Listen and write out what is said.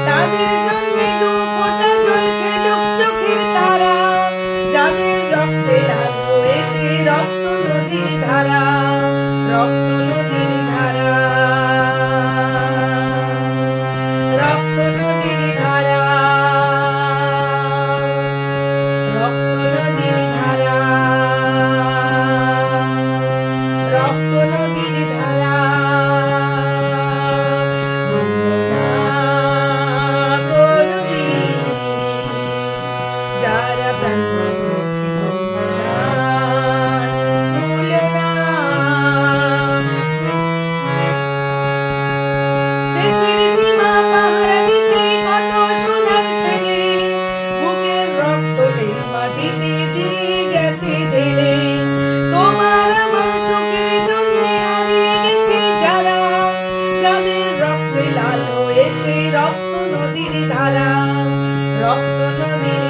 তাদের জন্য দু ফোঁটা জল ফেলুক চোখের তারা, যাদের রক্তে লাল হয়েছে রক্ত নদীর ধারা, রক্ত নদীর ধারা, রক্ত নদীর ধারা, রক্ত নদীর ধারা, রক্ত নদীর ধারা। যারা প্রাণ দিয়েছে ভুলো না। দেশের সীমা পাহারা দিতে কত সোনার ছেলে, বুকের রক্ত এই মাটিতে দিয়ে গেছে ঢেলে। তোমার আমার সুখের জন্য হারিয়ে গেছে যারা, যাদের রক্তে লাল হয়েছে রক্ত নদীর ধারা, রক্ত নদীর